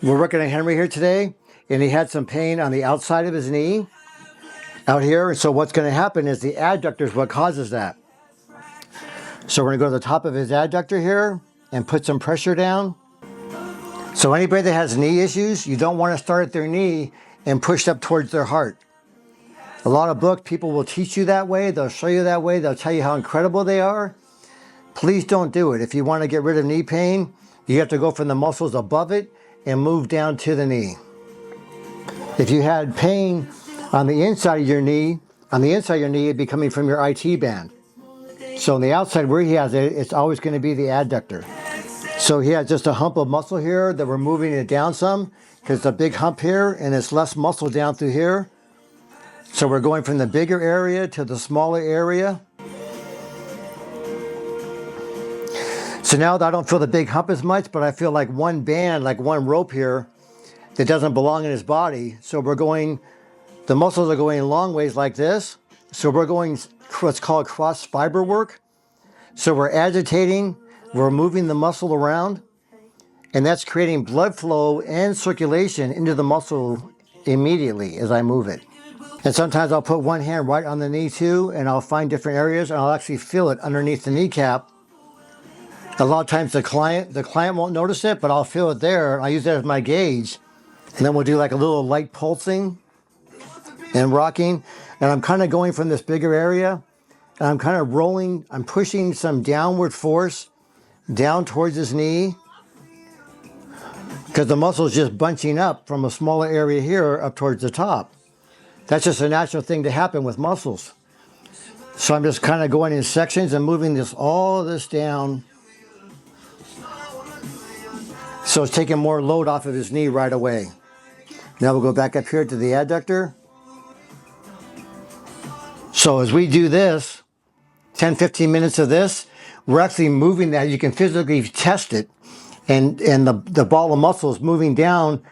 We're working on Henry here today, and he had some pain on the outside of his knee out here. And so what's going to happen is the adductor is what causes that. So we're going to go to the top of his adductor here and put some pressure down. So anybody that has knee issues, you don't want to start at their knee and push up towards their heart. A lot of books, people will teach you that way. They'll show you that way. They'll tell you how incredible they are. Please don't do it. If you want to get rid of knee pain, you have to go from the muscles above it and move down to the knee. If you had pain on the inside of your knee, it'd be coming from your IT band. So on the outside where he has it, it's always going to be the adductor. So he has just a hump of muscle here that we're moving it down some because it's a big hump here and it's less muscle down through here. So we're going from the bigger area to the smaller area. So now I don't feel the big hump as much, but I feel like one band, like one rope here that doesn't belong in his body. So we're going, the muscles are going long ways like this. So we're going what's called cross fiber work. So we're agitating, we're moving the muscle around, and that's creating blood flow and circulation into the muscle immediately as I move it. And sometimes I'll put one hand right on the knee too, and I'll find different areas, and I'll actually feel it underneath the kneecap. A lot of times the client won't notice it, but I'll feel it there, and I use that as my gauge. And then we'll do like a little light pulsing and rocking. And I'm kind of going from this bigger area, and I'm kind of rolling, I'm pushing some downward force down towards his knee, because the muscle is just bunching up from a smaller area here up towards the top. That's just a natural thing to happen with muscles. So I'm just kind of going in sections and moving all of this down. So it's taking more load off of his knee right away. Now we'll go back up here to the adductor. So as we do this, 10-15 minutes of this, we're actually moving that. You can physically test it. And the ball of muscle is moving down.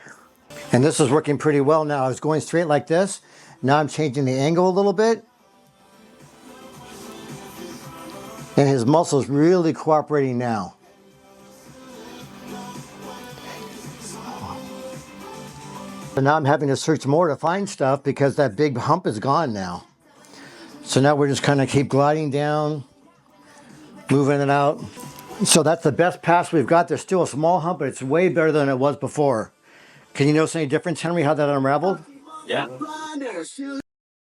And this is working pretty well now. I was going straight like this. Now I'm changing the angle a little bit. And his muscle's really cooperating now. So now I'm having to search more to find stuff because that big hump is gone now. So now we're just kind of keep gliding down, moving it out. So that's the best pass we've got. There's still a small hump, but it's way better than it was before. Can you notice any difference, Henry, how that unraveled? Yeah.